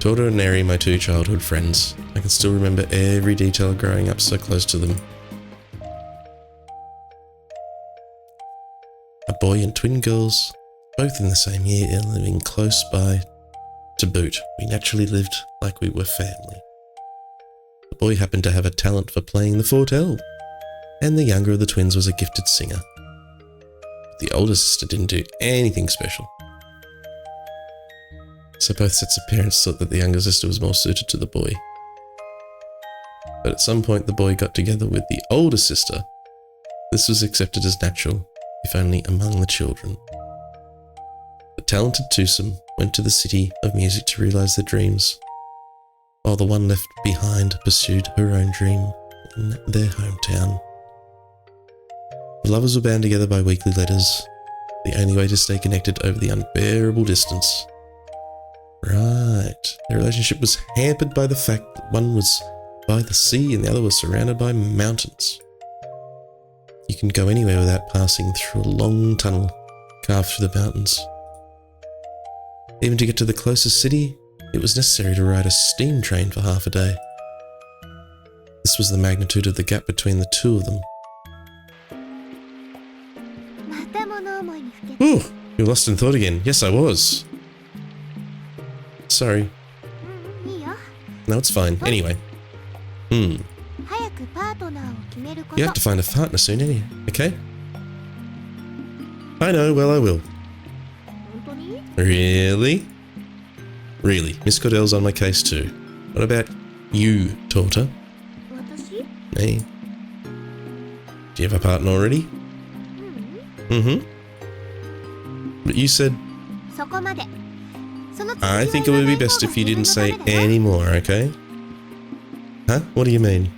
Torta and Neri, my two childhood friends. I can still remember every detail of growing up so close to them. A boy and twin girls, both in the same year and living close by. To boot, we naturally lived like we were family. The boy happened to have a talent for playing the fortel, and the younger of the twins was a gifted singer. The older sister didn't do anything special. So both sets of parents thought that the younger sister was more suited to the boy. But at some point the boy got together with the older sister. This was accepted as natural, if only among the children. The talented twosome went to the city of music to realise their dreams, while the one left behind pursued her own dream in their hometown. The lovers were bound together by weekly letters, the only way to stay connected over the unbearable distance. Right, their relationship was hampered by the fact that one was by the sea and the other was surrounded by mountains. You can go anywhere without passing through a long tunnel carved through the mountains. Even to get to the closest city, it was necessary to ride a steam train for half a day. This was the magnitude of the gap between the two of them. Ooh, you're lost in thought again. Yes, I was. Sorry. No, it's fine. Anyway. You have to find a partner soon, anyway. Okay? I know, well I will. Really? Really, Miss Cordell's on my case too. What about you, Torta? Me? Do you have a partner already? But you said... I think it would be best if you didn't say any more, okay? Huh? What do you mean?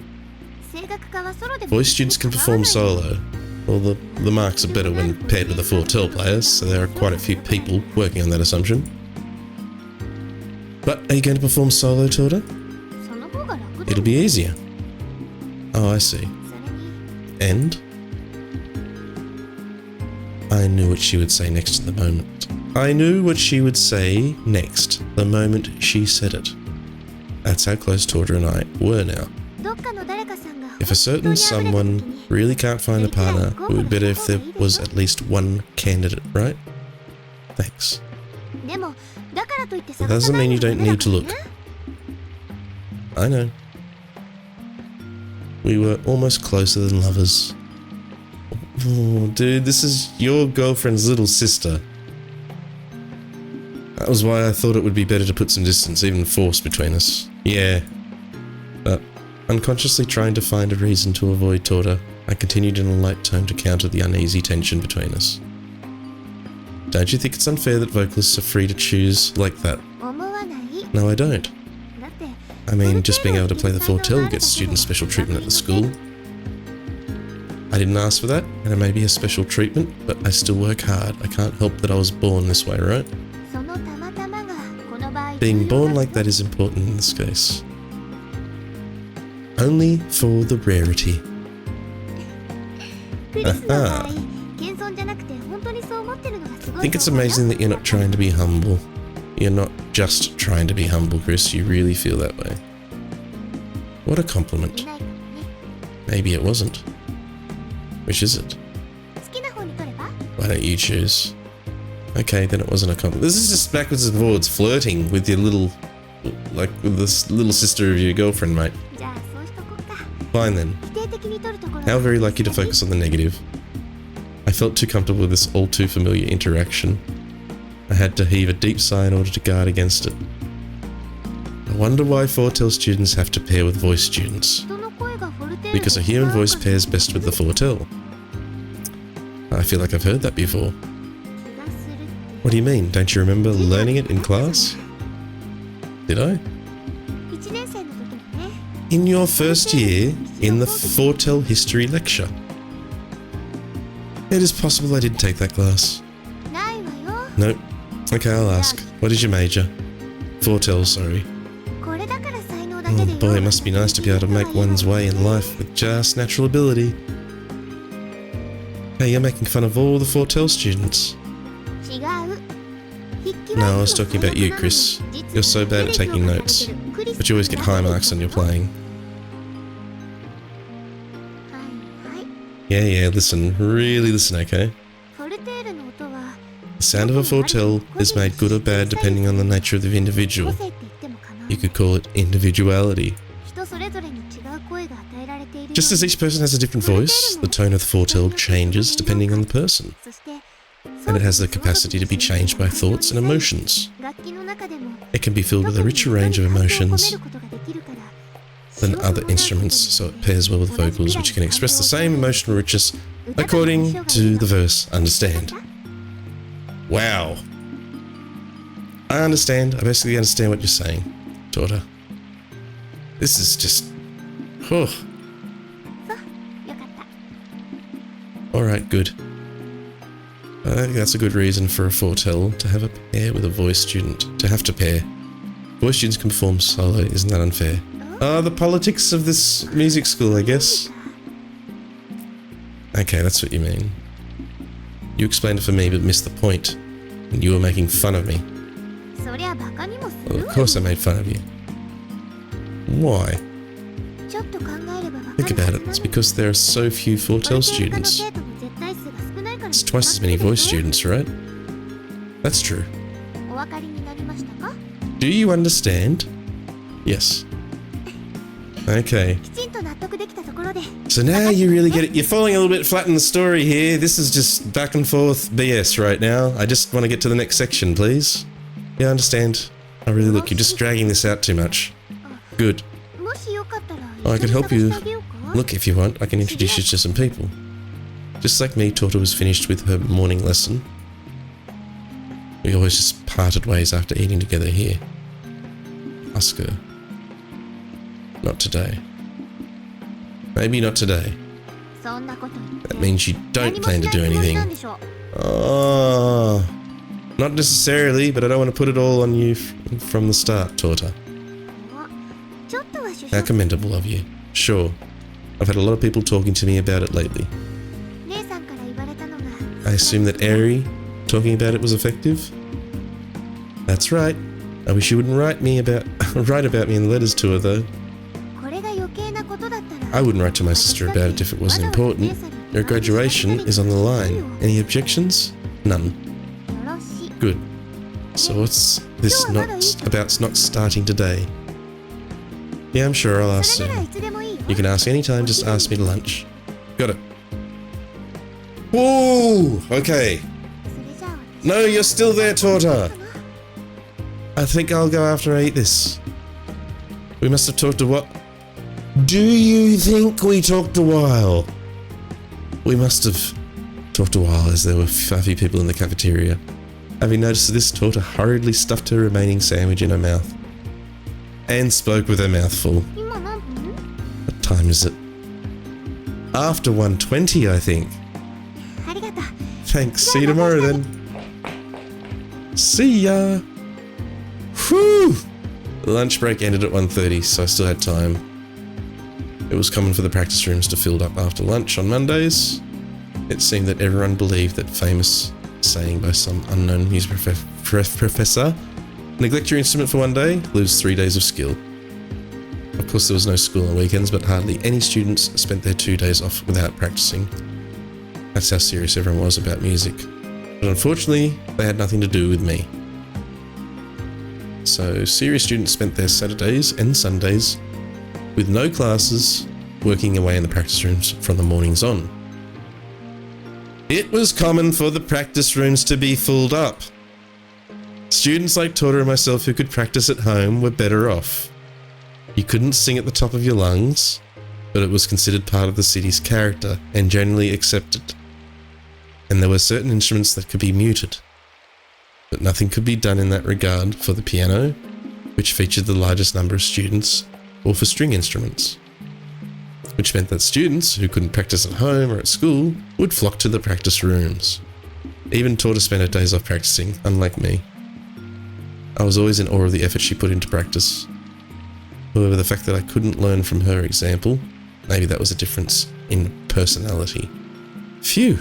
Voice students can perform solo. Well, the marks are better when paired with the fortel players, so there are quite a few people working on that assumption. But are you going to perform solo, Torta? It'll be easier. Oh, I see. And? I knew what she would say next at the moment. I knew what she would say next the moment she said it. That's how close Torta and I were now. If a certain someone really can't find a partner, it would be better if there was at least one candidate, right? Thanks. That doesn't mean you don't need to look. I know. We were almost closer than lovers. Oh, dude, this is your girlfriend's little sister. That was why I thought it would be better to put some distance, even force, between us. Yeah. But unconsciously trying to find a reason to avoid Torta, I continued in a light tone to counter the uneasy tension between us. Don't you think it's unfair that vocalists are free to choose like that? No, I don't. I mean, just being able to play the fortel gets students special treatment at the school. I didn't ask for that, and it may be a special treatment, but I still work hard. I can't help that I was born this way, right? Being born like that is important in this case. Only for the rarity. Aha. I think it's amazing that you're not trying to be humble. You're not just trying to be humble, Chris. You really feel that way. What a compliment. Maybe it wasn't. Which is it? Why don't you choose? Okay, then it wasn't a compliment. This is just backwards and forwards flirting with your little, like, with this little sister of your girlfriend, mate. Fine then. How very lucky to focus on the negative. I felt too comfortable with this all too familiar interaction. I had to heave a deep sigh in order to guard against it. I wonder why foretell students have to pair with voice students. Because a human voice pairs best with the foretell. I feel like I've heard that before. What do you mean? Don't you remember learning it in class? Did I? In your first year, in the foretell history lecture. It is possible I didn't take that class. Nope. Okay, I'll ask. What is your major? Foretell, sorry. Oh boy, it must be nice to be able to make one's way in life with just natural ability. Hey, you're making fun of all the foretell students. No, I was talking about you, Chris. You're so bad at taking notes, but you always get high marks on your playing. Yeah, listen. Really listen, okay? The sound of a foretell is made good or bad depending on the nature of the individual. You could call it individuality. Just as each person has a different voice, the tone of the foretell changes depending on the person. And it has the capacity to be changed by thoughts and emotions. It can be filled with a richer range of emotions than other instruments, so it pairs well with vocals, which can express the same emotional richness according to the verse. Understand? Wow. I understand. I basically understand what you're saying, daughter. This is just... Oh. Alright, good. I think that's a good reason for a foretell to have a pair with a voice student. To have to pair. Voice students can perform solo, isn't that unfair? The politics of this music school, I guess. Okay, that's what you mean. You explained it for me, but missed the point. And you were making fun of me. Well, of course I made fun of you. Why? Think about it. It's because there are so few foretell students. It's twice as many voice students, right? That's true. Do you understand? Yes. Okay. So now you really get it. You're falling a little bit flat in the story here. This is just back and forth BS right now. I just want to get to the next section, please. Yeah, I understand. Oh, really, look, you're just dragging this out too much. Good. Oh, I could help you. Look, if you want, I can introduce you to some people. Just like me, Torta was finished with her morning lesson. We always just parted ways after eating together here. Ask her. Not today. Maybe not today. That means you don't plan to do anything. Oh, not necessarily, but I don't want to put it all on you from the start, Torta. How commendable of you. Sure. I've had a lot of people talking to me about it lately. I assume that Aerie talking about it was effective? That's right. I wish you wouldn't write about me in letters to her, though. I wouldn't write to my sister about it if it wasn't important. Your graduation is on the line. Any objections? None. Good. So what's this about not starting today? Yeah, I'm sure I'll ask soon. You can ask anytime, just ask me to lunch. Got it. Whoa! Okay. No, you're still there, Torta. I think I'll go after I eat this. We must have talked a while. Do you think we talked a while? We must have talked a while, as there were a few people in the cafeteria. Having noticed this, Torta hurriedly stuffed her remaining sandwich in her mouth. And spoke with her mouth full. What time is it? After 1:20, I think. Thanks. See you tomorrow then. See ya. Whew. The lunch break ended at 1:30, so I still had time. It was common for the practice rooms to fill up after lunch on Mondays. It seemed that everyone believed that famous saying by some unknown music professor, neglect your instrument for one day, lose 3 days of skill. Of course there was no school on weekends, but hardly any students spent their 2 days off without practicing. That's how serious everyone was about music. But unfortunately, they had nothing to do with me. So serious students spent their Saturdays and Sundays with no classes, working away in the practice rooms from the mornings on. It was common for the practice rooms to be filled up. Students like Tora and myself who could practice at home were better off. You couldn't sing at the top of your lungs, but it was considered part of the city's character and generally accepted. And there were certain instruments that could be muted. But nothing could be done in that regard for the piano, which featured the largest number of students, or for string instruments. Which meant that students who couldn't practice at home or at school would flock to the practice rooms. Even Tora spent her days off practicing, unlike me. I was always in awe of the effort she put into practice. However, the fact that I couldn't learn from her example, maybe that was a difference in personality. Phew!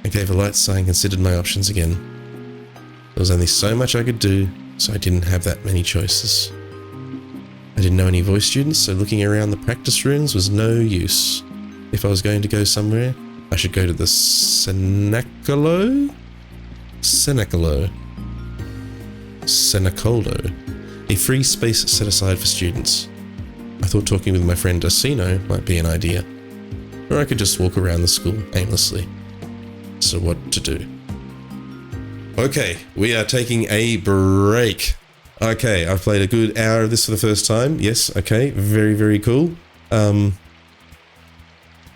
I gave a light sigh and considered my options again. There was only so much I could do, so I didn't have that many choices. I didn't know any voice students, so looking around the practice rooms was no use. If I was going to go somewhere, I should go to the Cenacolo, a free space set aside for students. I thought talking with my friend Asino might be an idea. Or I could just walk around the school aimlessly. So what to do? Okay, we are taking a break. Okay, I've played a good hour of this for the first time. Yes, okay, very, very cool.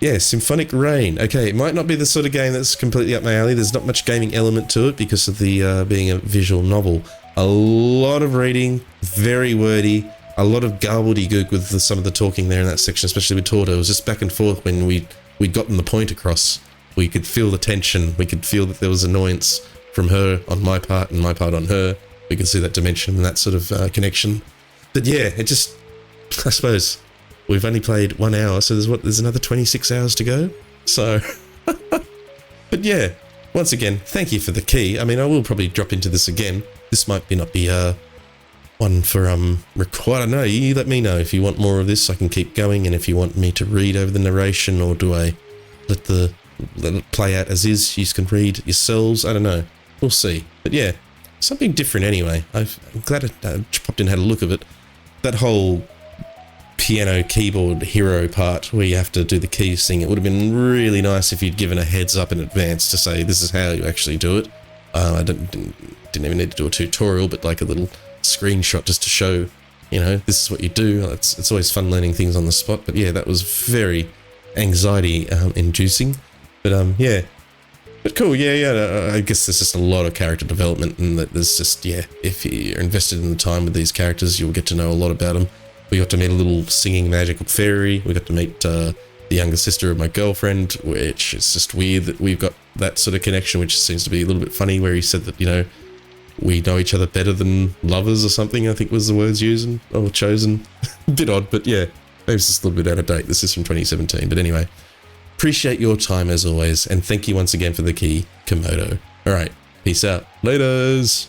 Yeah, Symphonic Rain. Okay, it might not be the sort of game that's completely up my alley. There's not much gaming element to it because of the being a visual novel. A lot of reading, very wordy, a lot of gobbledygook with some of the talking there in that section, especially with Torta. It was just back and forth when we'd gotten the point across. We could feel the tension. We could feel that there was annoyance from her on my part and my part on her. We can see that dimension and that sort of connection. But yeah, it just, I suppose, we've only played 1 hour, so there's another 26 hours to go. So, but yeah, once again, thank you for the key. I mean, I will probably drop into this again. This might not be one for record. I don't know. You let me know if you want more of this. I can keep going, and if you want me to read over the narration, or do I let it play out as is? You can read yourselves. I don't know. We'll see. But yeah, something different anyway. I'm glad I popped in and had a look of it. That whole piano keyboard hero part where you have to do the keys thing, it would have been really nice if you'd given a heads up in advance to say this is how you actually do it. I didn't even need to do a tutorial, but like a little screenshot just to show, you know, this is what you do. It's always fun learning things on the spot. But yeah, that was very anxiety inducing. But yeah, but cool. Yeah. I guess there's just a lot of character development, and that there's just, yeah, if you're invested in the time with these characters, you'll get to know a lot about them. We got to meet a little singing magical fairy. We got to meet the younger sister of my girlfriend, which is just weird that we've got that sort of connection, which seems to be a little bit funny, where he said that, you know, we know each other better than lovers or something, I think was the words used or chosen. A bit odd, but yeah, maybe it's just a little bit out of date. This is from 2017, but anyway, appreciate your time as always, and thank you once again for the key, Komodo. All right, peace out. Laters.